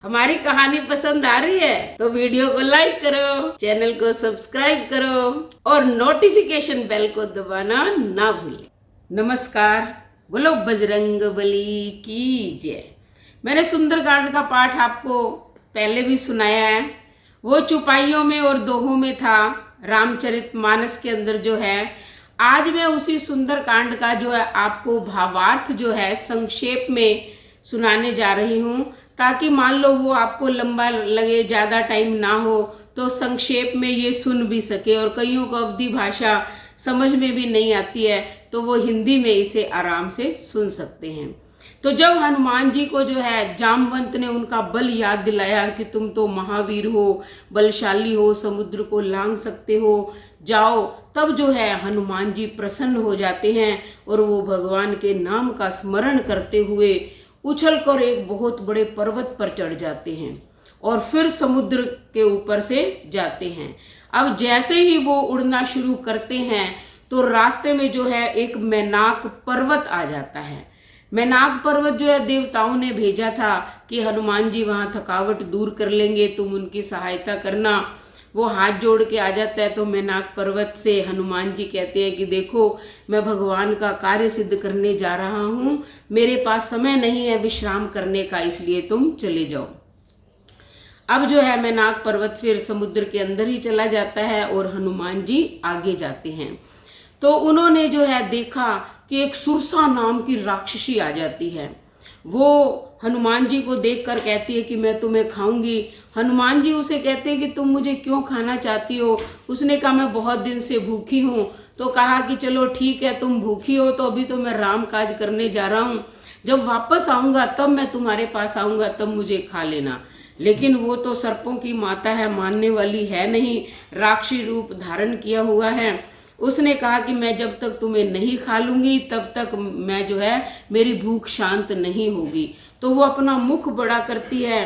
हमारी कहानी पसंद आ रही है तो वीडियो को लाइक करो, चैनल को सब्सक्राइब करो और नोटिफिकेशन बेल को दबाना ना भूलें। नमस्कार, बोलो बजरंग बली की जय। मैंने सुंदरकांड का पाठ आपको पहले भी सुनाया है। वो चुपाइयों में और दोहों में था, रामचरितमानस के अंदर जो है। आज मैं उसी सुंदरकांड का जो है आपको भावार्थ जो है संक्षेप में सुनाने जा रही हूँ, ताकि मान लो वो आपको लंबा लगे, ज़्यादा टाइम ना हो तो संक्षेप में ये सुन भी सके। और कईयों को अवधी भाषा समझ में भी नहीं आती है तो वो हिंदी में इसे आराम से सुन सकते हैं। तो जब हनुमान जी को जो है जामवंत ने उनका बल याद दिलाया कि तुम तो महावीर हो, बलशाली हो, समुद्र को लांघ सकते हो, जाओ, तब जो है हनुमान जी प्रसन्न हो जाते हैं और वो भगवान के नाम का स्मरण करते हुए उछलकर एक बहुत बड़े पर्वत पर चढ़ जाते हैं और फिर समुद्र के ऊपर से जाते हैं। अब जैसे ही वो उड़ना शुरू करते हैं तो रास्ते में जो है एक मैनाक पर्वत आ जाता है। मैनाक पर्वत जो है देवताओं ने भेजा था कि हनुमान जी वहाँ थकावट दूर कर लेंगे, तुम उनकी सहायता करना। वो हाथ जोड़ के आ जाता है तो मैनाक पर्वत से हनुमान जी कहते हैं कि देखो, मैं भगवान का कार्य सिद्ध करने जा रहा हूँ, मेरे पास समय नहीं है विश्राम करने का, इसलिए तुम चले जाओ। अब जो है मैनाक पर्वत फिर समुद्र के अंदर ही चला जाता है और हनुमान जी आगे जाते हैं। तो उन्होंने जो है देखा कि एक सुरसा नाम की राक्षसी आ जाती है। वो हनुमान जी को देखकर कहती है कि मैं तुम्हें खाऊंगी। हनुमान जी उसे कहते हैं कि तुम मुझे क्यों खाना चाहती हो। उसने कहा मैं बहुत दिन से भूखी हूँ। तो कहा कि चलो ठीक है, तुम भूखी हो तो अभी तो मैं राम काज करने जा रहा हूँ, जब वापस आऊँगा तब मैं तुम्हारे पास आऊँगा, तब मुझे खा लेना। लेकिन वो तो सर्पों की माता है, मानने वाली है नहीं, राक्षसी रूप धारण किया हुआ है। उसने कहा कि मैं जब तक तुम्हें नहीं खा लूंगी तब तक मैं जो है मेरी भूख शांत नहीं होगी। तो वो अपना मुख बड़ा करती है,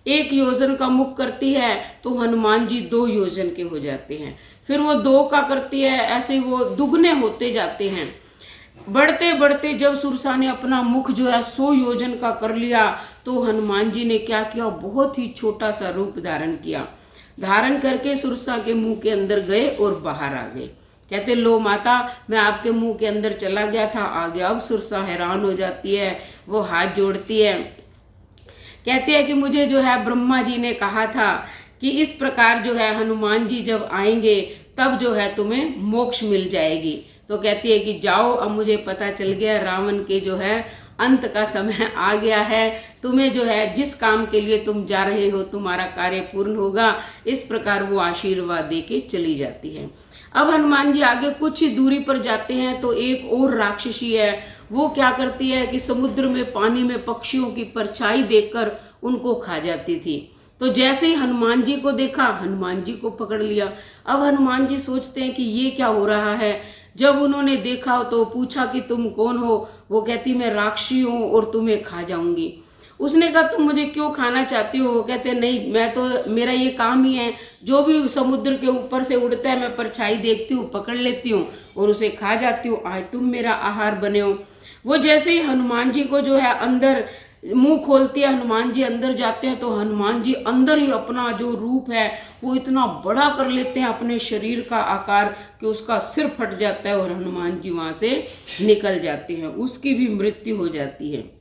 1 योजन का मुख करती है तो हनुमान जी 2 योजन के हो जाते हैं। फिर वो 2 का करती है, ऐसे वो दुगने होते जाते हैं। बढ़ते बढ़ते जब सुरसा ने अपना मुख जो है 100 योजन का कर लिया तो हनुमान जी ने क्या किया, बहुत ही छोटा सा रूप धारण किया। धारण करके सुरसा के मुंह के अंदर गए और बाहर आ गए। कहते लो माता, मैं आपके मुंह के अंदर चला गया था, आ गया। अब सुरसा हैरान हो जाती है, वो हाथ जोड़ती है, कहते हैं कि मुझे जो है ब्रह्मा जी ने कहा था कि इस प्रकार जो है हनुमान जी जब आएंगे तब जो है तुम्हें मोक्ष मिल जाएगी। तो कहती है कि जाओ, अब मुझे पता चल गया रावण के जो है अंत का समय आ गया है, तुम्हें जो है जिस काम के लिए तुम जा रहे हो तुम्हारा कार्य पूर्ण होगा। इस प्रकार वो आशीर्वाद दे के चली जाती है। अब हनुमान जी आगे कुछ ही दूरी पर जाते हैं तो एक और राक्षसी है, वो क्या करती है कि समुद्र में पानी में पक्षियों की परछाई देखकर उनको खा जाती थी। तो जैसे ही हनुमान जी को देखा, हनुमान जी को पकड़ लिया। अब हनुमान जी सोचते हैं कि ये क्या हो रहा है। जब उन्होंने देखा तो पूछा कि तुम कौन हो। वो कहती मैं राक्षसी हूँ और तुम्हें खा जाऊंगी। उसने कहा तुम मुझे क्यों खाना चाहती हो। कहते नहीं, मैं तो, मेरा ये काम ही है, जो भी समुद्र के ऊपर से उड़ता है मैं परछाई देखती हूँ, पकड़ लेती हूँ और उसे खा जाती हूँ, आज तुम मेरा आहार बने हो। वो जैसे ही हनुमान जी को जो है अंदर मुंह खोलती है, हनुमान जी अंदर जाते हैं तो हनुमान जी अंदर ही अपना जो रूप है वो इतना बड़ा कर लेते हैं, अपने शरीर का आकार, कि उसका सिर फट जाता है और हनुमान जी वहां से निकल जाते हैं, उसकी भी मृत्यु हो जाती है।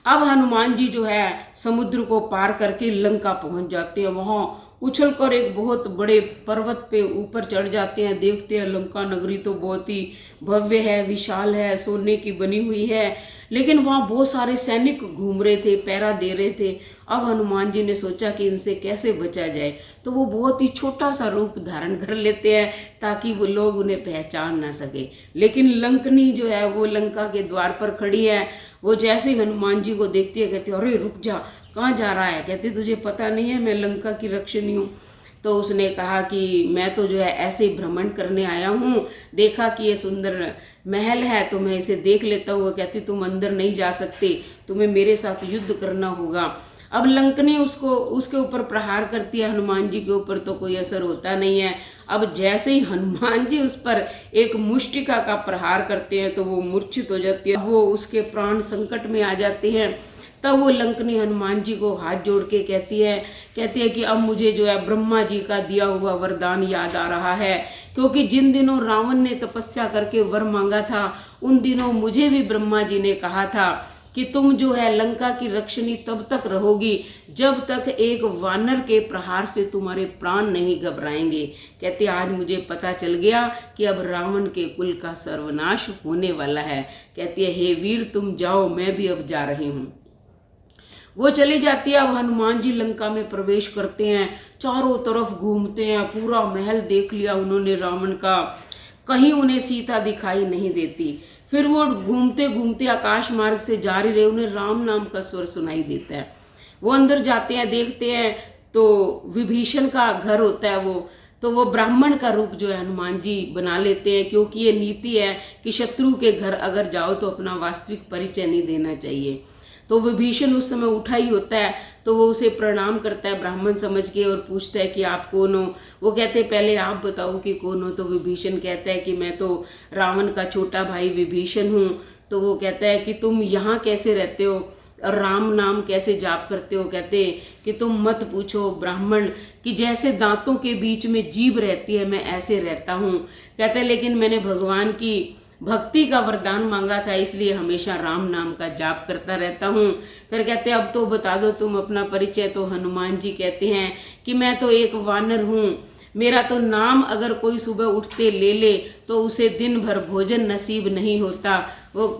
अब हनुमान जी जो है समुद्र को पार करके लंका पहुंच जाते हैं। वहां उछलकर एक बहुत बड़े पर्वत पे ऊपर चढ़ जाते हैं। देखते हैं लंका नगरी तो बहुत ही भव्य है, विशाल है, सोने की बनी हुई है। लेकिन वहाँ बहुत सारे सैनिक घूम रहे थे, पहरा दे रहे थे। अब हनुमान जी ने सोचा कि इनसे कैसे बचा जाए, तो वो बहुत ही छोटा सा रूप धारण कर लेते हैं ताकि वो लोग उन्हें पहचान ना सके। लेकिन लंकनी जो है वो लंका के द्वार पर खड़ी है। वो जैसे ही हनुमान जी को देखती है कहती है अरे रुक जा, कहाँ जा रहा है। कहते तुझे पता नहीं है मैं लंका की रक्षणी हूँ। तो उसने कहा कि मैं तो जो है ऐसे ही भ्रमण करने आया हूँ, देखा कि ये सुंदर महल है तो मैं इसे देख लेता हूँ। कहती तुम अंदर नहीं जा सकते, तुम्हें मेरे साथ युद्ध करना होगा। अब लंकनी उसके ऊपर प्रहार करती है, हनुमान जी के ऊपर तो कोई असर होता नहीं है। अब जैसे ही हनुमान जी उस पर एक मुष्टिका का प्रहार करते हैं तो वो मूर्छित हो जाती है, वो उसके प्राण संकट में आ जाते हैं। तब वो लंकनी हनुमान जी को हाथ जोड़ के कहती है कि अब मुझे जो है ब्रह्मा जी का दिया हुआ वरदान याद आ रहा है, क्योंकि जिन दिनों रावण ने तपस्या करके वर मांगा था उन दिनों मुझे भी ब्रह्मा जी ने कहा था कि तुम जो है लंका की रक्षणी तब तक रहोगी जब तक एक वानर के प्रहार से तुम्हारे प्राण नहीं घबराएंगे। कहते आज मुझे पता चल गया कि अब रावण के कुल का सर्वनाश होने वाला है। कहती है हे वीर तुम जाओ, मैं भी अब जा रही हूँ। वो चली जाती है। अब हनुमान जी लंका में प्रवेश करते हैं, चारों तरफ घूमते हैं, पूरा महल देख लिया उन्होंने रावण का, कहीं उन्हें सीता दिखाई नहीं देती। फिर वो घूमते घूमते आकाश मार्ग से जा रहे, उन्हें राम नाम का स्वर सुनाई देता है। वो अंदर जाते हैं, देखते हैं तो विभीषण का घर होता है वो ब्राह्मण का रूप जो है हनुमान जी बना लेते हैं, क्योंकि ये नीति है कि शत्रु के घर अगर जाओ तो अपना वास्तविक परिचय नहीं देना चाहिए। तो विभीषण उस समय उठा ही होता है, तो वो उसे प्रणाम करता है ब्राह्मण समझ के और पूछता है कि आप कौन हो। वो कहते हैं पहले आप बताओ कि कौन हो। तो विभीषण कहता है कि मैं तो रावण का छोटा भाई विभीषण हूँ। तो वो कहता है कि तुम यहाँ कैसे रहते हो और राम नाम कैसे जाप करते हो। कहते कि तुम मत पूछो ब्राह्मण, कि जैसे दांतों के बीच में जीभ रहती है मैं ऐसे रहता हूँ। कहते लेकिन मैंने भगवान की भक्ति का वरदान मांगा था, इसलिए हमेशा राम नाम का जाप करता रहता हूँ। फिर कहते अब तो बता दो तुम अपना परिचय। तो हनुमान जी कहते हैं कि मैं तो एक वानर हूँ, मेरा तो नाम अगर कोई सुबह उठते ले तो उसे दिन भर भोजन नसीब नहीं होता,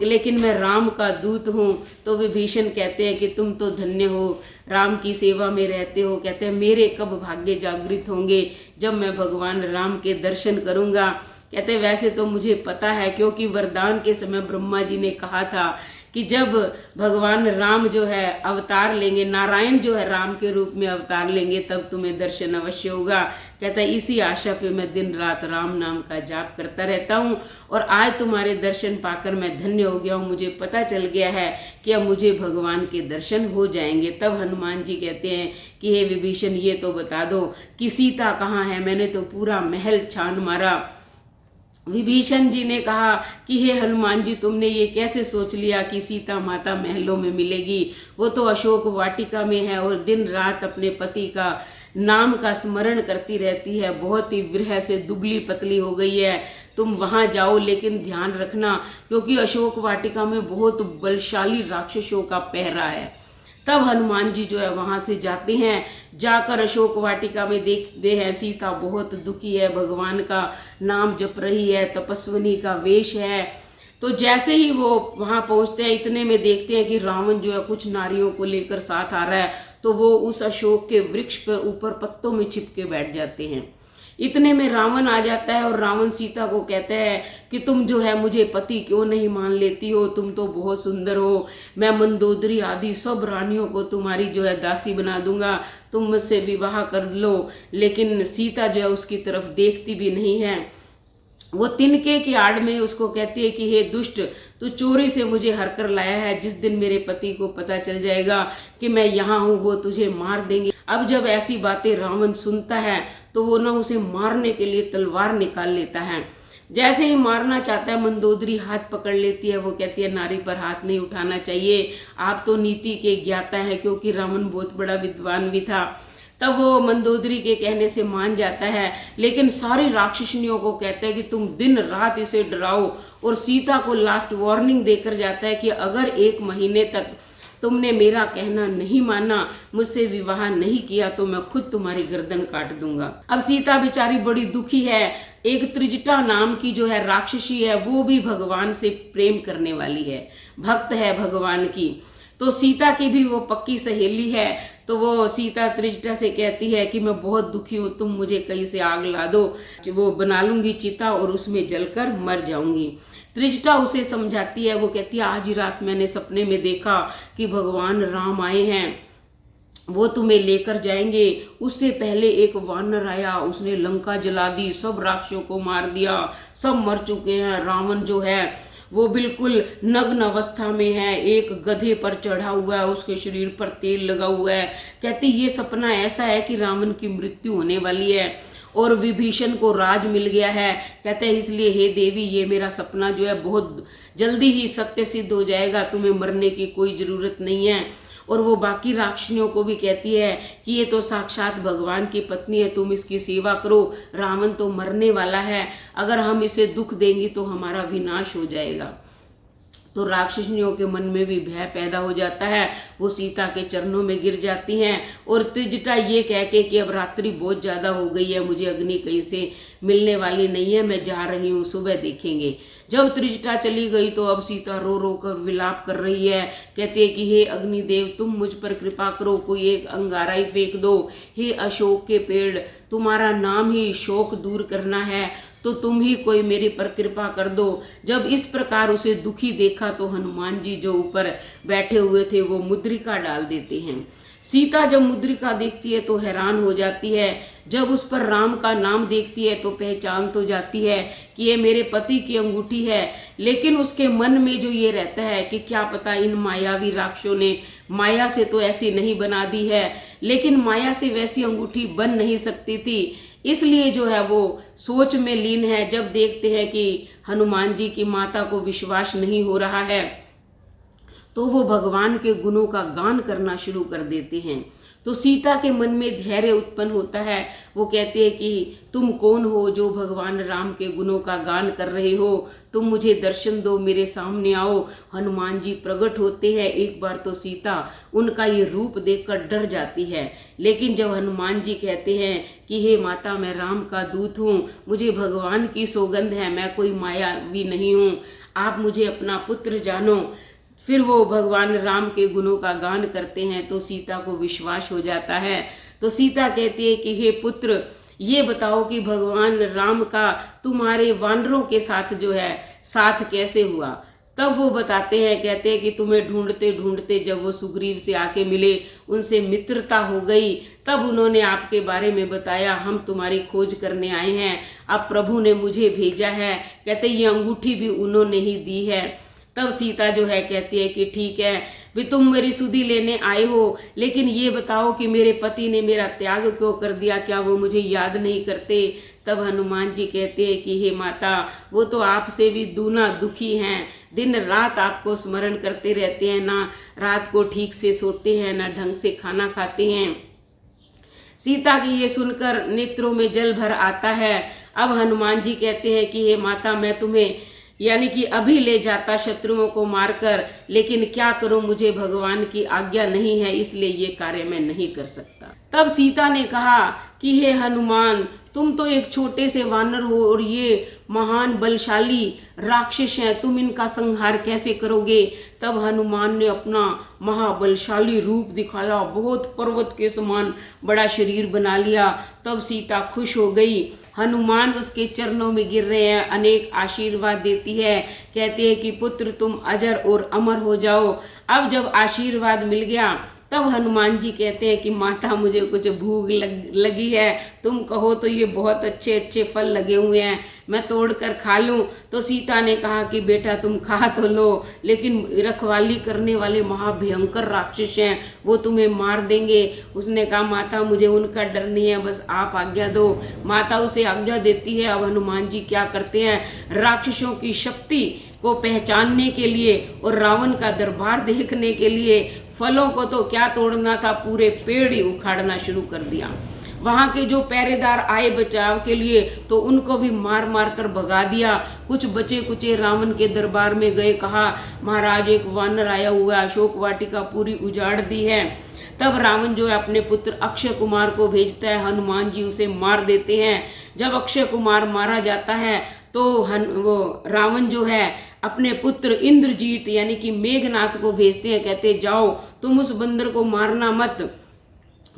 लेकिन मैं राम का दूत हूँ। तो विभीषण कहते हैं कि तुम तो धन्य हो, राम की सेवा में रहते हो। कहते हैं मेरे कब भाग्य जागृत होंगे जब मैं भगवान राम के दर्शन करूँगा। कहते वैसे तो मुझे पता है, क्योंकि वरदान के समय ब्रह्मा जी ने कहा था कि जब भगवान राम जो है अवतार लेंगे, नारायण जो है राम के रूप में अवतार लेंगे, तब तुम्हें दर्शन अवश्य होगा। कहता है इसी आशा पे मैं दिन रात राम नाम का जाप करता रहता हूँ और आज तुम्हारे दर्शन पाकर मैं धन्य हो गया हूँ। मुझे पता चल गया है कि अब मुझे भगवान के दर्शन हो जाएंगे। तब हनुमान जी कहते हैं कि हे विभीषण ये तो बता दो कि सीता कहाँ है, मैंने तो पूरा महल छान मारा। विभीषण जी ने कहा कि हे हनुमान जी तुमने ये कैसे सोच लिया कि सीता माता महलों में मिलेगी, वो तो अशोक वाटिका में है और दिन रात अपने पति का नाम का स्मरण करती रहती है, बहुत ही विरह से दुबली पतली हो गई है। तुम वहाँ जाओ, लेकिन ध्यान रखना क्योंकि अशोक वाटिका में बहुत बलशाली राक्षसों का पहरा है। तब हनुमान जी जो है वहाँ से जाते हैं, जाकर अशोक वाटिका में देखते हैं सीता बहुत दुखी है, भगवान का नाम जप रही है, तपस्विनी का वेश है। तो जैसे ही वो वहाँ पहुँचते हैं इतने में देखते हैं कि रावण जो है कुछ नारियों को लेकर साथ आ रहा है, तो वो उस अशोक के वृक्ष पर ऊपर पत्तों में छिपके बैठ जाते हैं। इतने में रावण आ जाता है और रावण सीता को कहता है कि तुम जो है मुझे पति क्यों नहीं मान लेती हो, तुम तो बहुत सुंदर हो, मैं मंदोदरी आदि सब रानियों को तुम्हारी जो है दासी बना दूंगा, तुम मुझसे विवाह कर लो। लेकिन सीता जो है उसकी तरफ देखती भी नहीं है। वो तिनके की आड़ में उसको कहती है कि हे दुष्ट, तू चोरी से मुझे हर कर लाया है, जिस दिन मेरे पति को पता चल जाएगा कि मैं यहाँ हूँ वो तुझे मार देंगे। अब जब ऐसी बातें रावण सुनता है तो वो ना उसे मारने के लिए तलवार निकाल लेता है। जैसे ही मारना चाहता है मंदोदरी हाथ पकड़ लेती है, वो कहती है नारी पर हाथ नहीं उठाना चाहिए, आप तो नीति के ज्ञाता हैं, क्योंकि रावण बहुत बड़ा विद्वान भी था। तब वो मंदोदरी के कहने से मान जाता है, लेकिन सारी राक्षसनियों को कहता है कि तुम दिन रात इसे डराओ, और सीता को लास्ट वार्निंग देकर जाता है कि अगर 1 महीने तक तुमने मेरा कहना नहीं माना, मुझसे विवाह नहीं किया, तो मैं खुद तुम्हारी गर्दन काट दूंगा। अब सीता बेचारी बड़ी दुखी है। एक त्रिजटा नाम की जो है राक्षसी है, वो भी भगवान से प्रेम करने वाली है, भक्त है भगवान की। तो सीता की भी वो पक्की सहेली है। तो वो सीता त्रिजटा से कहती है कि मैं बहुत दुखी हूँ, तुम मुझे कहीं से आग ला दो, वो बना लूंगी चिता और उसमें जलकर मर जाऊंगी। त्रिजटा उसे समझाती है, वो कहती है आज ही रात मैंने सपने में देखा कि भगवान राम आए हैं, वो तुम्हें लेकर जाएंगे। उससे पहले एक वानर आया, उसने लंका जला दी, सब राक्षसों को मार दिया, सब मर चुके हैं। रावण जो है वो बिल्कुल नग्न अवस्था में है, एक गधे पर चढ़ा हुआ है, उसके शरीर पर तेल लगा हुआ है। कहती ये सपना ऐसा है कि रावण की मृत्यु होने वाली है और विभीषण को राज मिल गया है। कहते हैं इसलिए हे देवी, ये मेरा सपना जो है बहुत जल्दी ही सत्य सिद्ध हो जाएगा, तुम्हें मरने की कोई ज़रूरत नहीं है। और वो बाकी राक्षसियों को भी कहती है कि ये तो साक्षात भगवान की पत्नी है, तुम इसकी सेवा करो, रावण तो मरने वाला है, अगर हम इसे दुख देंगी तो हमारा विनाश हो जाएगा। तो राक्षसियों के मन में भी भय पैदा हो जाता है, वो सीता के चरणों में गिर जाती हैं और त्रिजटा ये कह के कि अब रात्रि बहुत ज़्यादा हो गई है, मुझे अग्नि कहीं से मिलने वाली नहीं है, मैं जा रही हूँ, सुबह देखेंगे। जब त्रिजटा चली गई तो अब सीता रो रो कर विलाप कर रही है, कहती है कि हे अग्निदेव तुम मुझ पर कृपा करो, कोई एक अंगारा ही फेंक दो, हे अशोक के पेड़ तुम्हारा नाम ही शोक दूर करना है, तो तुम ही कोई मेरे पर कृपा कर दो। जब इस प्रकार उसे दुखी देखा तो हनुमान जी जो ऊपर बैठे हुए थे वो मुद्रिका डाल देते हैं। सीता जब मुद्रिका देखती है तो हैरान हो जाती है, जब उस पर राम का नाम देखती है तो पहचान तो जाती है कि ये मेरे पति की अंगूठी है, लेकिन उसके मन में जो ये रहता है कि क्या पता इन मायावी राक्षसों ने माया से तो ऐसी नहीं बना दी है, लेकिन माया से वैसी अंगूठी बन नहीं सकती थी, इसलिए जो है वो सोच में लीन है। जब देखते हैं कि हनुमान जी की माता को विश्वास नहीं हो रहा है तो वो भगवान के गुणों का गान करना शुरू कर देते हैं। तो सीता के मन में धैर्य उत्पन्न होता है, वो कहते हैं कि तुम कौन हो जो भगवान राम के गुणों का गान कर रहे हो, तुम मुझे दर्शन दो, मेरे सामने आओ। हनुमान जी प्रकट होते हैं। एक बार तो सीता उनका ये रूप देखकर डर जाती है, लेकिन जब हनुमान जी कहते हैं कि हे माता मैं राम का दूत हूँ, मुझे भगवान की सौगंध है, मैं कोई मायावी नहीं हूँ, आप मुझे अपना पुत्र जानो, फिर वो भगवान राम के गुणों का गान करते हैं तो सीता को विश्वास हो जाता है। तो सीता कहती है कि हे पुत्र ये बताओ कि भगवान राम का तुम्हारे वानरों के साथ जो है साथ कैसे हुआ। तब वो बताते हैं, कहते हैं कि तुम्हें ढूंढते ढूंढते जब वो सुग्रीव से आके मिले, उनसे मित्रता हो गई, तब उन्होंने आपके बारे में बताया, हम तुम्हारी खोज करने आए हैं, अब प्रभु ने मुझे भेजा है। कहते ये अंगूठी भी उन्होंने ही दी है। तब सीता जो है कहती है कि ठीक है भी तुम मेरी सुधि लेने आए हो, लेकिन ये बताओ कि मेरे पति ने मेरा त्याग क्यों कर दिया, क्या वो मुझे याद नहीं करते। तब हनुमान जी कहते हैं कि हे माता वो तो आपसे भी दूना दुखी हैं, दिन रात आपको स्मरण करते रहते हैं, ना रात को ठीक से सोते हैं, ना ढंग से खाना खाते हैं। सीता की ये सुनकर नेत्रों में जल भर आता है। अब हनुमान जी कहते हैं कि हे माता मैं तुम्हें यानी कि अभी ले जाता शत्रुओं को मारकर, लेकिन क्या करूं मुझे भगवान की आज्ञा नहीं है, इसलिए ये कार्य मैं नहीं कर सकता। तब सीता ने कहा कि हे हनुमान तुम तो एक छोटे से वानर हो और ये महान बलशाली राक्षस हैं, तुम इनका संहार कैसे करोगे। तब हनुमान ने अपना महाबलशाली रूप दिखाया, बहुत पर्वत के समान बड़ा शरीर बना लिया। तब सीता खुश हो गई, हनुमान उसके चरणों में गिर रहे हैं, अनेक आशीर्वाद देती है, कहते हैं कि पुत्र तुम अजर और अमर हो जाओ। अब जब आशीर्वाद मिल गया तब हनुमान जी कहते हैं कि माता मुझे कुछ भूख लगी है, तुम कहो तो ये बहुत अच्छे अच्छे फल लगे हुए हैं, मैं तोड़ कर खा लूं। तो सीता ने कहा कि बेटा तुम खा तो लो, लेकिन रखवाली करने वाले महाभयंकर राक्षस हैं, वो तुम्हें मार देंगे। उसने कहा माता मुझे उनका डर नहीं है, बस आप आज्ञा दो। माता उसे आज्ञा देती है। अब हनुमान जी क्या करते हैं, राक्षसों की शक्ति को पहचानने के लिए और रावण का दरबार देखने के लिए फलों को तो क्या तोड़ना था, पूरे पेड़ ही उखाड़ना शुरू कर दिया। वहाँ के जो पहरेदार आए बचाव के लिए तो उनको भी मार मार कर भगा दिया। कुछ बचे कुचे रावण के दरबार में गए, कहा महाराज एक वानर आया हुआ, अशोक वाटिका पूरी उजाड़ दी है। तब रावण जो है अपने पुत्र अक्षय कुमार को भेजता है, हनुमान जी उसे मार देते हैं। जब अक्षय कुमार मारा जाता है तो वो रावण जो है अपने पुत्र इंद्रजीत यानी कि मेघनाथ को भेजते हैं, कहते जाओ तुम उस बंदर को मारना मत,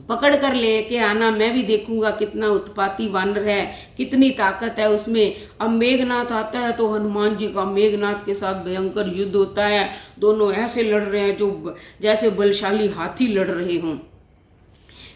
पकड़ कर लेके आना, मैं भी देखूंगा कितना उत्पाती वानर है, कितनी ताकत है उसमें। अब मेघनाथ आता है तो हनुमान जी का मेघनाथ के साथ भयंकर युद्ध होता है। दोनों ऐसे लड़ रहे हैं जो जैसे बलशाली हाथी लड़ रहे हों।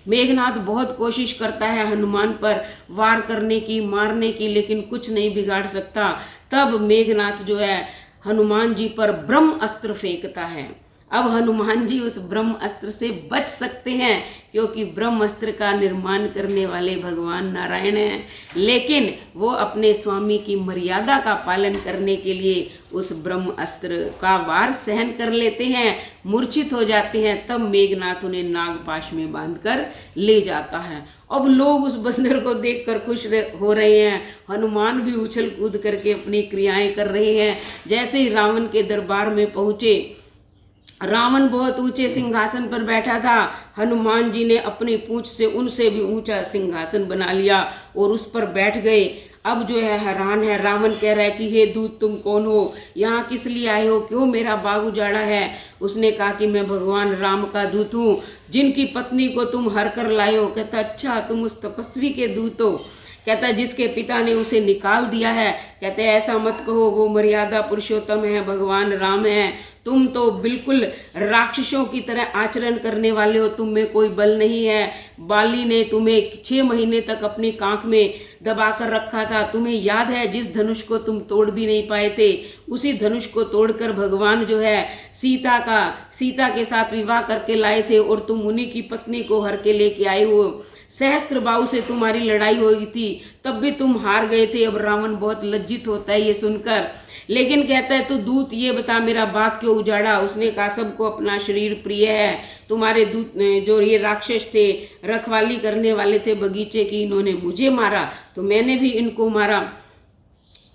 मेघनाथ बहुत कोशिश करता है हनुमान पर वार करने की, मारने की, लेकिन कुछ नहीं बिगाड़ सकता। तब मेघनाथ जो है हनुमान जी पर ब्रह्म अस्त्र फेंकता है। अब हनुमान जी उस ब्रह्म अस्त्र से बच सकते हैं, क्योंकि ब्रह्म अस्त्र का निर्माण करने वाले भगवान नारायण हैं। लेकिन वो अपने स्वामी की मर्यादा का पालन करने के लिए उस ब्रह्म अस्त्र का वार सहन कर लेते हैं, मूर्छित हो जाते हैं। तब मेघनाथ उन्हें नागपाश में बांधकर ले जाता है। अब लोग उस बंदर को देखकर खुश हो रहे हैं। हनुमान भी उछल कूद करके अपनी क्रियाएं कर रहे हैं। जैसे ही रावण के दरबार में पहुंचे, रावण बहुत ऊंचे सिंहासन पर बैठा था। हनुमान जी ने अपनी पूंछ से उनसे भी ऊंचा सिंहासन बना लिया और उस पर बैठ गए। अब जो है हैरान है, रावण कह रहा है कि हे दूत, तुम कौन हो, यहाँ किस लिए आए हो, क्यों मेरा बाग उजाड़ा है। उसने कहा कि मैं भगवान राम का दूत हूँ, जिनकी पत्नी को तुम हर कर लाए हो। कहता अच्छा, तुम उस तपस्वी के दूत हो। कहता जिसके पिता ने उसे निकाल दिया है। कहते ऐसा मत कहो, वो मर्यादा पुरुषोत्तम है, भगवान राम है। तुम तो बिल्कुल राक्षसों की तरह आचरण करने वाले हो, तुम में कोई बल नहीं है। बाली ने तुम्हें 6 महीने तक अपनी कांख में दबा कर रखा था। तुम्हें याद है जिस धनुष को तुम तोड़ भी नहीं पाए थे, उसी धनुष को तोड़कर भगवान जो है सीता के साथ विवाह करके लाए थे, और तुम उन्हीं की पत्नी को हर के लेके आए हो। सहस्त्र बाहु से तुम्हारी लड़ाई हुई थी, तब भी तुम हार गए थे। अब रावण बहुत लज्जित होता है ये सुनकर, लेकिन कहता है तू दूत ये बता, मेरा बाग क्यों उजाड़ा। उसने कहा सबको अपना शरीर प्रिय है। तुम्हारे दूत जो ये राक्षस थे, रखवाली करने वाले थे बगीचे की, इन्होंने मुझे मारा तो मैंने भी इनको मारा।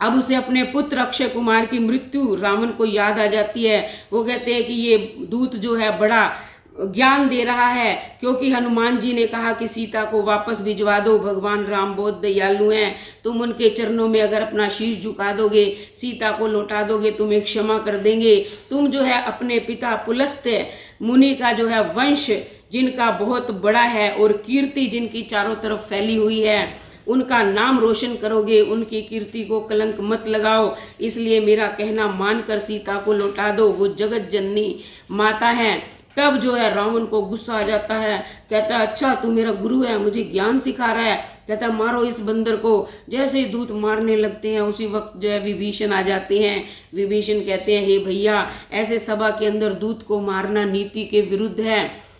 अब उसे अपने पुत्र अक्षय कुमार की मृत्यु रावण को याद आ जाती है। वो कहते हैं कि ये दूत जो है बड़ा ज्ञान दे रहा है, क्योंकि हनुमान जी ने कहा कि सीता को वापस भिजवा दो, भगवान राम बहुत दयालु हैं। तुम उनके चरणों में अगर अपना शीश झुका दोगे, सीता को लौटा दोगे, तुम्हें क्षमा कर देंगे। तुम जो है अपने पिता पुलस्त्य मुनि का जो है वंश जिनका बहुत बड़ा है और कीर्ति जिनकी चारों तरफ फैली हुई है, उनका नाम रोशन करोगे, उनकी कीर्ति को कलंक मत लगाओ। इसलिए मेरा कहना मानकर सीता को लौटा दो, वो जगत जननी माता है। तब जो है रावण को गुस्सा आ जाता है। कहता है अच्छा, तू मेरा गुरु है, मुझे ज्ञान सिखा रहा है। कहता है मारो इस बंदर को। जैसे ही दूत मारने लगते हैं, उसी वक्त जो है विभीषण आ जाते हैं। विभीषण कहते हैं हे भैया, ऐसे सभा के अंदर दूत को मारना नीति के विरुद्ध है,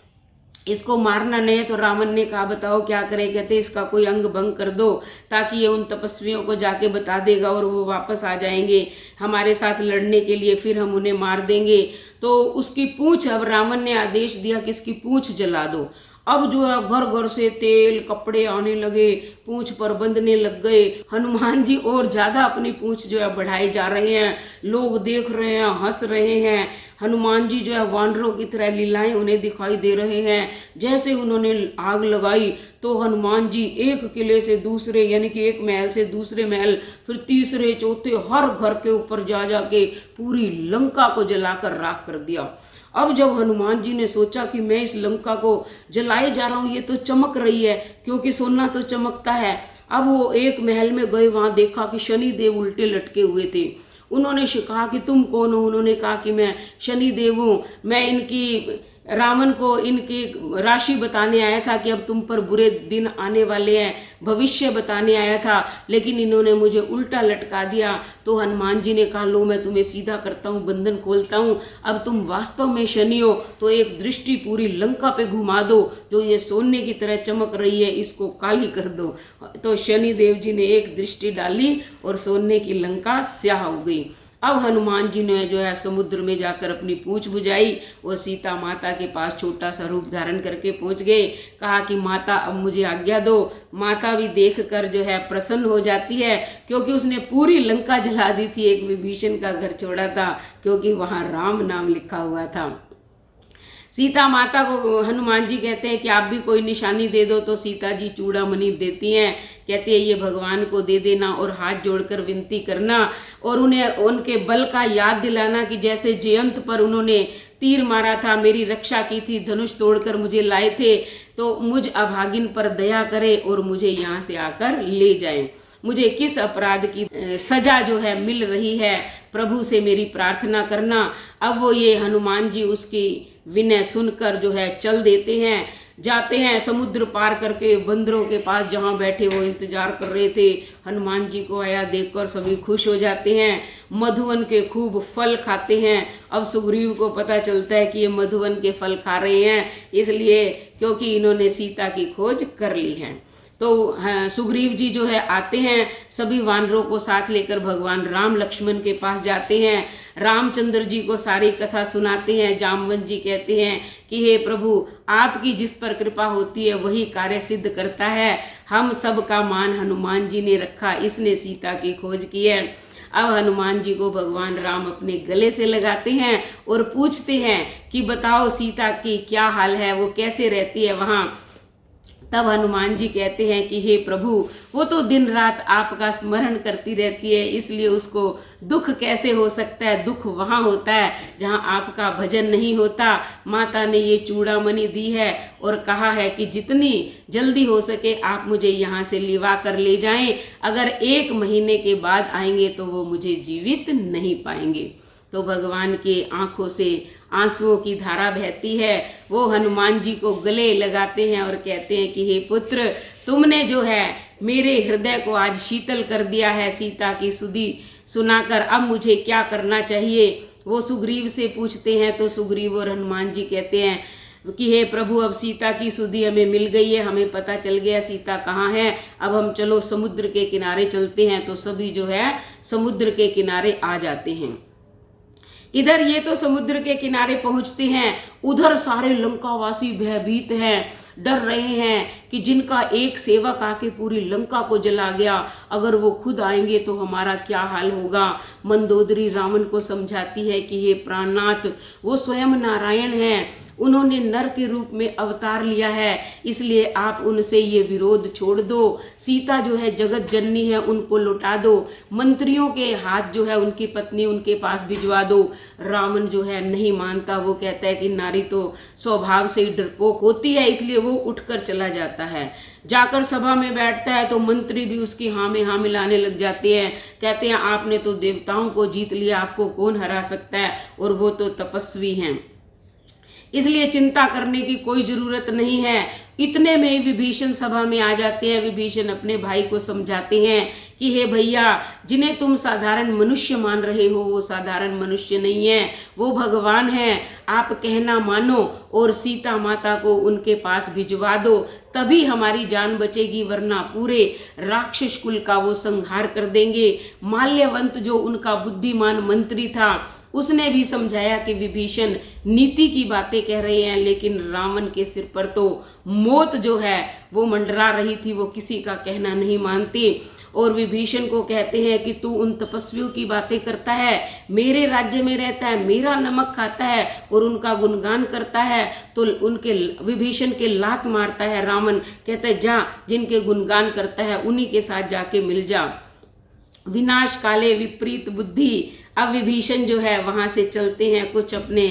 इसको मारना नहीं है। तो रावण ने कहा बताओ क्या करें। कहते इसका कोई अंग भंग कर दो, ताकि ये उन तपस्वियों को जाके बता देगा और वो वापस आ जाएंगे हमारे साथ लड़ने के लिए, फिर हम उन्हें मार देंगे। तो उसकी पूंछ, अब रावण ने आदेश दिया कि इसकी पूंछ जला दो। अब जो है घर घर से तेल कपड़े आने लगे, पूंछ पर बंधने लग गए। हनुमान जी और ज्यादा अपनी पूंछ जो है बढ़ाए जा रहे हैं। लोग देख रहे हैं, हंस रहे हैं। हनुमान जी जो है वानरों की तरह लीलाएं उन्हें दिखाई दे रहे हैं। जैसे उन्होंने आग लगाई तो हनुमान जी एक किले से दूसरे, यानी कि एक महल से दूसरे महल, फिर तीसरे चौथे, हर घर के ऊपर जा जाके पूरी लंका को जलाकर राख कर दिया। अब जब हनुमान जी ने सोचा कि मैं इस लंका को जलाए जा रहा हूँ, ये तो चमक रही है, क्योंकि सोना तो चमकता है। अब वो एक महल में गए, वहां देखा कि शनि देव उल्टे लटके हुए थे। उन्होंने कहा कि तुम कौन हो। उन्होंने कहा कि मैं शनि देव हूँ, मैं इनकी रावण को इनकी राशि बताने आया था कि अब तुम पर बुरे दिन आने वाले हैं, भविष्य बताने आया था, लेकिन इन्होंने मुझे उल्टा लटका दिया। तो हनुमान जी ने कहा लो मैं तुम्हें सीधा करता हूँ, बंधन खोलता हूँ। अब तुम वास्तव में शनि हो तो एक दृष्टि पूरी लंका पे घुमा दो, जो ये सोने की तरह चमक रही है इसको काली कर दो। तो शनि देव जी ने एक दृष्टि डाली और सोने की लंका स्याह हो गई। अब हनुमान जी ने जो है समुद्र में जाकर अपनी पूंछ बुझाई और सीता माता के पास छोटा सा रूप धारण करके पहुंच गए। कहा कि माता अब मुझे आज्ञा दो। माता भी देखकर जो है प्रसन्न हो जाती है, क्योंकि उसने पूरी लंका जला दी थी, एक विभीषण का घर छोड़ा था, क्योंकि वहां राम नाम लिखा हुआ था। सीता माता को हनुमान जी कहते हैं कि आप भी कोई निशानी दे दो। तो सीता जी चूड़ामणि देती हैं। कहती है ये भगवान को दे देना और हाथ जोड़कर विनती करना और उन्हें उनके बल का याद दिलाना कि जैसे जयंत पर उन्होंने तीर मारा था, मेरी रक्षा की थी, धनुष तोड़कर मुझे लाए थे, तो मुझ अभागिन पर दया करे और मुझे यहाँ से आकर ले जाए। मुझे किस अपराध की सजा जो है मिल रही है, प्रभु से मेरी प्रार्थना करना। अब वो ये हनुमान जी उसकी विनय सुनकर जो है चल देते हैं। जाते हैं समुद्र पार करके बंदरों के पास, जहाँ बैठे वो इंतजार कर रहे थे। हनुमान जी को आया देखकर सभी खुश हो जाते हैं, मधुवन के खूब फल खाते हैं। अब सुग्रीव को पता चलता है कि ये मधुवन के फल खा रहे हैं, इसलिए क्योंकि इन्होंने सीता की खोज कर ली है। तो सुग्रीव जी जो है आते हैं, सभी वानरों को साथ लेकर भगवान राम लक्ष्मण के पास जाते हैं। रामचंद्र जी को सारी कथा सुनाते हैं। जामवंत जी कहते हैं कि हे प्रभु, आपकी जिस पर कृपा होती है वही कार्य सिद्ध करता है। हम सब का मान हनुमान जी ने रखा, इसने सीता की खोज की है। अब हनुमान जी को भगवान राम अपने गले से लगाते हैं और पूछते हैं कि बताओ सीता की क्या हाल है, वो कैसे रहती है वहाँ। तब हनुमान जी कहते हैं कि हे प्रभु, वो तो दिन रात आपका स्मरण करती रहती है, इसलिए उसको दुख कैसे हो सकता है। दुख वहाँ होता है जहाँ आपका भजन नहीं होता। माता ने ये चूड़ामणि दी है और कहा है कि जितनी जल्दी हो सके आप मुझे यहाँ से लिवा कर ले जाएं। अगर 1 महीने के बाद आएंगे तो वो मुझे जीवित नहीं पाएंगे। तो भगवान के आंखों से आंसुओं की धारा बहती है। वो हनुमान जी को गले लगाते हैं और कहते हैं कि हे पुत्र, तुमने जो है मेरे हृदय को आज शीतल कर दिया है सीता की सुधि सुनाकर। अब मुझे क्या करना चाहिए, वो सुग्रीव से पूछते हैं। तो सुग्रीव और हनुमान जी कहते हैं कि हे प्रभु, अब सीता की सुधि हमें मिल गई है, हमें पता चल गया सीता कहाँ है। अब हम चलो समुद्र के किनारे चलते हैं। तो सभी जो है समुद्र के किनारे आ जाते हैं। इधर ये तो समुद्र के किनारे पहुंचते हैं, उधर सारे लंकावासी भयभीत हैं, डर रहे हैं कि जिनका एक सेवक आके पूरी लंका को जला गया, अगर वो खुद आएंगे तो हमारा क्या हाल होगा। मंदोदरी रावण को समझाती है कि ये प्राणनाथ, वो स्वयं नारायण हैं, उन्होंने नर के रूप में अवतार लिया है, इसलिए आप उनसे ये विरोध छोड़ दो। सीता जो है जगत जननी है, उनको लौटा दो। मंत्रियों के हाथ जो है उनकी पत्नी उनके पास भिजवा दो। रावण जो है नहीं मानता, वो कहता है कि नारी तो स्वभाव से ही डरपोक होती है, इसलिए वो उठकर चला जाता है। जाकर सभा में बैठता है तो मंत्री भी उसकी हाँ में हाँ मिलाने लग जाते हैं। कहते हैं आपने तो देवताओं को जीत लिया, आपको कौन हरा सकता है, और वो तो तपस्वी हैं, इसलिए चिंता करने की कोई जरूरत नहीं है। इतने में विभीषण सभा में आ जाते हैं। विभीषण अपने भाई को समझाते हैं कि हे भैया, जिन्हें तुम साधारण मनुष्य मान रहे हो वो साधारण मनुष्य नहीं है, वो भगवान है। आप कहना मानो और सीता माता को उनके पास भिजवा दो, तभी हमारी जान बचेगी, वरना पूरे राक्षस कुल का वो संहार कर देंगे। माल्यवंत जो उनका बुद्धिमान मंत्री था, उसने भी समझाया कि विभीषण नीति की बातें कह रहे हैं, लेकिन रावण के सिर पर तो मौत जो है वो मंडरा रही थी, वो किसी का कहना नहीं मानती। और विभीषण को कहते हैं कि तू उन तपस्वियों की बातें करता है, मेरे राज्य में रहता है, मेरा नमक खाता है और उनका गुणगान करता है। तो उनके विभीषण के लात मारता है रावण, कहता है जा, जिनके गुणगान करता है उन्हीं के साथ जाके मिल जा। विनाश काले विपरीत बुद्धि। अब विभीषण जो है वहां से चलते हैं कुछ अपने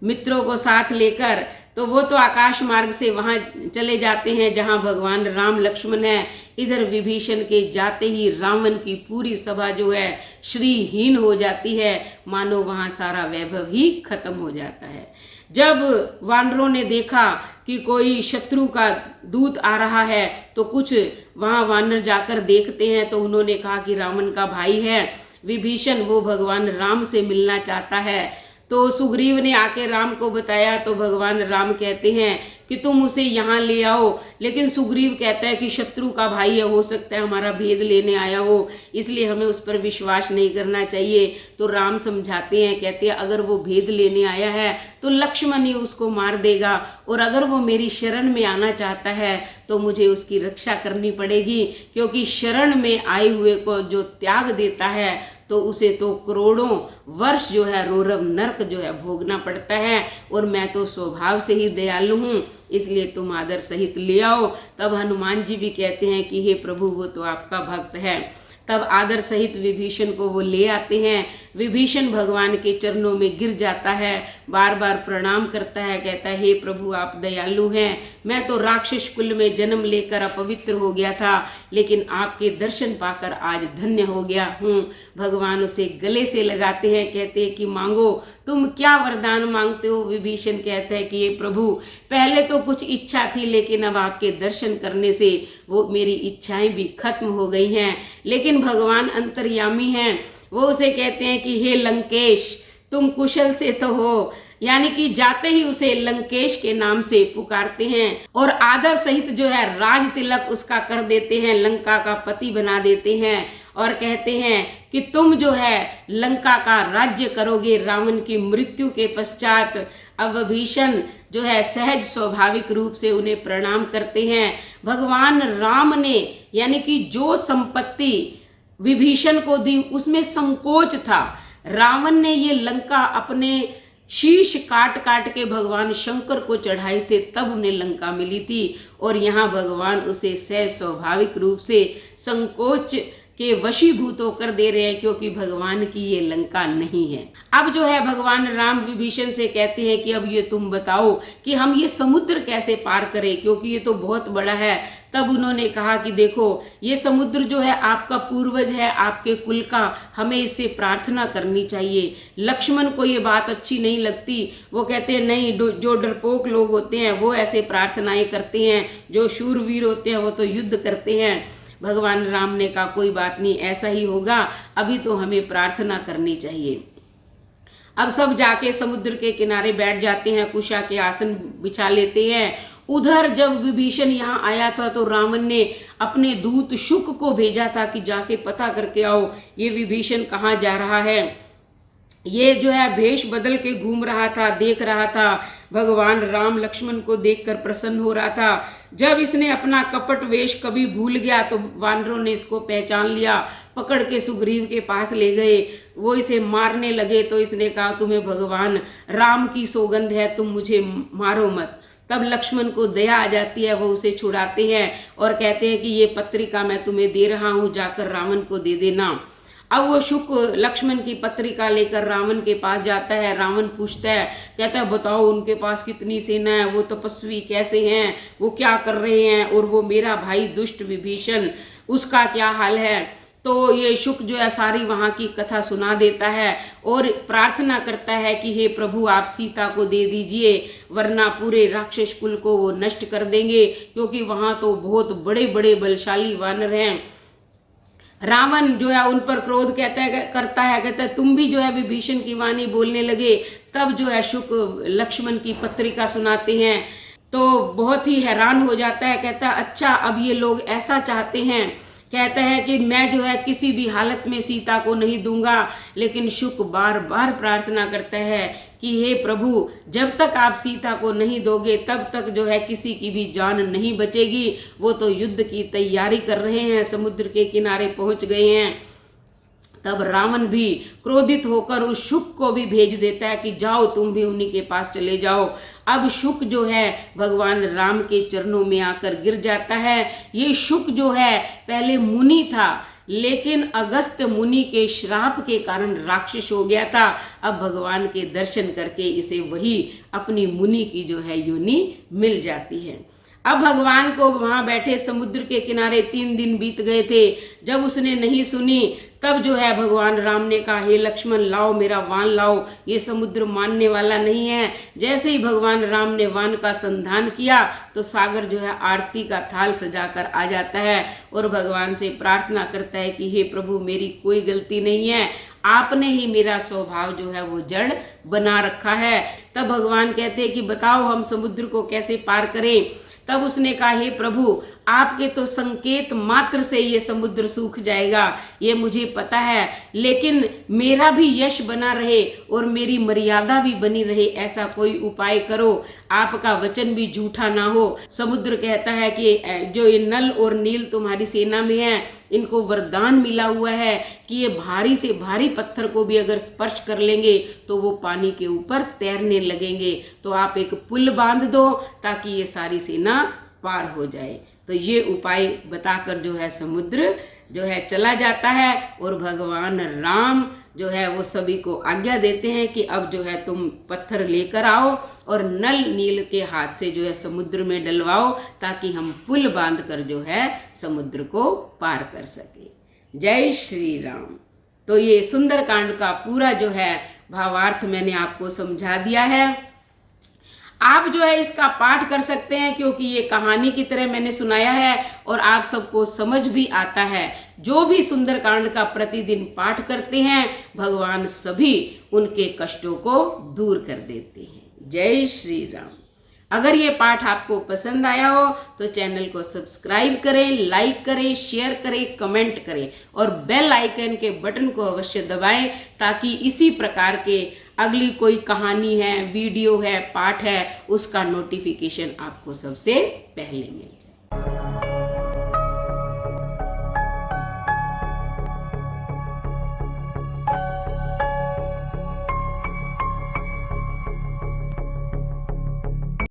मित्रों को साथ लेकर, तो वो तो आकाश मार्ग से वहां चले जाते हैं जहां भगवान राम लक्ष्मण है। इधर विभीषण के जाते ही रावण की पूरी सभा जो है श्रीहीन हो जाती है, मानो वहां सारा वैभव ही खत्म हो जाता है। जब वानरों ने देखा कि कोई शत्रु का दूत आ रहा है तो कुछ वहां वानर जाकर देखते हैं, तो उन्होंने कहा कि रावण का भाई है विभीषण, वो भगवान राम से मिलना चाहता है। तो सुग्रीव ने आके राम को बताया, तो भगवान राम कहते हैं कि तुम उसे यहाँ ले आओ। लेकिन सुग्रीव कहता है कि शत्रु का भाई है, हो सकता है हमारा भेद लेने आया हो, इसलिए हमें उस पर विश्वास नहीं करना चाहिए। तो राम समझाते हैं, कहते हैं अगर वो भेद लेने आया है तो लक्ष्मण ही उसको मार देगा, और अगर वो मेरी शरण में आना चाहता है तो मुझे उसकी रक्षा करनी पड़ेगी, क्योंकि शरण में आए हुए को जो त्याग देता है तो उसे तो करोड़ों वर्ष जो है रोरव नरक जो है भोगना पड़ता है, और मैं तो स्वभाव से ही दयालु हूँ, इसलिए तुम आदर सहित ले आओ। तब हनुमान जी भी कहते हैं कि हे प्रभु, वो तो आपका भक्त है। तब आदर सहित विभीषण को वो ले आते हैं। विभीषण भगवान के चरणों में गिर जाता है, बार बार प्रणाम करता है, कहता है हे प्रभु आप दयालु हैं, मैं तो राक्षस कुल में जन्म लेकर अपवित्र हो गया था, लेकिन आपके दर्शन पाकर आज धन्य हो गया हूँ। भगवान उसे गले से लगाते हैं, कहते हैं कि मांगो, तुम क्या वरदान मांगते हो। विभीषण कहता है कि ये प्रभु, पहले तो तो कुछ इच्छा थी, लेकिन अब आपके दर्शन करने से वो मेरी इच्छाएं भी खत्म हो गई हैं। लेकिन भगवान अंतर्यामी हैं, वो उसे कहते हैं कि हे लंकेश, तुम कुशल से तो हो, यानी कि जाते ही उसे लंकेश के नाम से पुकारते हैं और आदर सहित जो है राज तिलक उसका कर देते हैं, लंका का पति बना देते हैं और कहते हैं कि तुम जो है लंका का राज्य करोगे रावण की मृत्यु के पश्चात। अब विभीषण जो है सहज स्वाभाविक रूप से उन्हें प्रणाम करते हैं। भगवान राम ने यानी कि जो संपत्ति विभीषण को दी उसमें संकोच था। रावण ने ये लंका अपने शीश काट काट के भगवान शंकर को चढ़ाए थे, तब उन्हें लंका मिली थी, और यहाँ भगवान उसे सहज स्वाभाविक रूप से संकोच के वशीभूत होकर दे रहे हैं, क्योंकि भगवान की ये लंका नहीं है। अब जो है भगवान राम विभीषण से कहते हैं कि अब ये तुम बताओ कि हम ये समुद्र कैसे पार करें, क्योंकि ये तो बहुत बड़ा है। तब उन्होंने कहा कि देखो, ये समुद्र जो है आपका पूर्वज है, आपके कुल का, हमें इससे प्रार्थना करनी चाहिए। लक्ष्मण को ये बात अच्छी नहीं लगती, वो कहते हैं नहीं, जो डरपोक लोग होते हैं वो ऐसे प्रार्थनाएं करते हैं, जो शूरवीर होते हैं वो तो युद्ध करते हैं। भगवान राम ने कहा कोई बात नहीं, ऐसा ही होगा, अभी तो हमें प्रार्थना करनी चाहिए। अब सब जाके समुद्र के किनारे बैठ जाते हैं, कुशा के आसन बिछा लेते हैं। उधर जब विभीषण यहाँ आया था तो रावण ने अपने दूत शुक को भेजा था कि जाके पता करके आओ ये विभीषण कहाँ जा रहा है। ये जो है भेष बदल के घूम रहा था, देख रहा था, भगवान राम लक्ष्मण को देखकर प्रसन्न हो रहा था। जब इसने अपना कपट वेश कभी भूल गया तो वानरों ने इसको पहचान लिया, पकड़ के सुग्रीव के पास ले गए, वो इसे मारने लगे। तो इसने कहा तुम्हें भगवान राम की सौगंध है, तुम मुझे मारो मत। तब लक्ष्मण को दया आ जाती है, वो उसे छुड़ाते हैं और कहते हैं कि ये पत्रिका मैं तुम्हें दे रहा हूँ, जाकर रावण को दे देना। अब वो शुक लक्ष्मण की पत्रिका लेकर रावण के पास जाता है। रावण पूछता है, कहता है बताओ उनके पास कितनी सेना है, वो तपस्वी कैसे हैं, वो क्या कर रहे हैं, और वो मेरा भाई दुष्ट विभीषण उसका क्या हाल है। तो ये शुक जो है सारी वहाँ की कथा सुना देता है और प्रार्थना करता है कि हे प्रभु आप सीता को दे दीजिए, वरना पूरे राक्षस कुल को वो नष्ट कर देंगे, क्योंकि वहाँ तो बहुत बड़े बड़े बलशाली वानर हैं। रावण जो है उन पर क्रोध कहता है तुम भी जो है विभीषण की वाणी बोलने लगे। तब जो है शुक लक्ष्मण की पत्रिका सुनाते हैं तो बहुत ही हैरान हो जाता है। कहता है अच्छा अब ये लोग ऐसा चाहते हैं, कहता है कि मैं जो है किसी भी हालत में सीता को नहीं दूंगा। लेकिन शुक बार बार प्रार्थना करता है कि हे प्रभु जब तक आप सीता को नहीं दोगे तब तक जो है किसी की भी जान नहीं बचेगी। वो तो युद्ध की तैयारी कर रहे हैं, समुद्र के किनारे पहुंच गए हैं। तब रावण भी क्रोधित होकर उस शुक को भी भेज देता है कि जाओ तुम भी उन्हीं के पास चले जाओ। अब शुक जो है भगवान राम के चरणों में आकर गिर जाता है। ये शुक जो है पहले मुनि था, लेकिन अगस्त मुनि के श्राप के कारण राक्षस हो गया था। अब भगवान के दर्शन करके इसे वही अपनी मुनि की जो है योनि मिल जाती है। अब भगवान को वहाँ बैठे समुद्र के किनारे 3 दिन बीत गए थे। जब उसने नहीं सुनी तब जो है भगवान राम ने कहा हे लक्ष्मण लाओ मेरा वान लाओ, ये समुद्र मानने वाला नहीं है। जैसे ही भगवान राम ने वान का संधान किया तो सागर जो है आरती का थाल सजाकर आ जाता है और भगवान से प्रार्थना करता है कि हे प्रभु मेरी कोई गलती नहीं है, आपने ही मेरा स्वभाव जो है वो जड़ बना रखा है। तब भगवान कहते हैं कि बताओ हम समुद्र को कैसे पार करें। तब उसने कहा हे प्रभु आपके तो संकेत मात्र से ये समुद्र सूख जाएगा, ये मुझे पता है, लेकिन मेरा भी यश बना रहे और मेरी मर्यादा भी बनी रहे ऐसा कोई उपाय करो, आपका वचन भी झूठा ना हो। समुद्र कहता है कि जो ये नल और नील तुम्हारी सेना में है इनको वरदान मिला हुआ है कि ये भारी से भारी पत्थर को भी अगर स्पर्श कर लेंगे तो वो पानी के ऊपर तैरने लगेंगे। तो आप एक पुल बांध दो ताकि ये सारी सेना पार हो जाए। तो ये उपाय बताकर जो है समुद्र जो है चला जाता है और भगवान राम जो है वो सभी को आज्ञा देते हैं कि अब जो है तुम पत्थर लेकर आओ और नल नील के हाथ से जो है समुद्र में डलवाओ ताकि हम पुल बांध कर जो है समुद्र को पार कर सके। जय श्री राम। तो ये सुंदरकांड का पूरा जो है भावार्थ मैंने आपको समझा दिया है। आप जो है इसका पाठ कर सकते हैं, क्योंकि ये कहानी की तरह मैंने सुनाया है और आप सबको समझ भी आता है। जो भी सुंदरकांड का प्रतिदिन पाठ करते हैं, भगवान सभी उनके कष्टों को दूर कर देते हैं। जय श्री राम। अगर ये पाठ आपको पसंद आया हो तो चैनल को सब्सक्राइब करें, लाइक करें, शेयर करें, कमेंट करें और बेल आइकन के बटन को अवश्य दबाएं, ताकि इसी प्रकार के अगली कोई कहानी है, वीडियो है, पाठ है, उसका नोटिफिकेशन आपको सबसे पहले मिल जाए।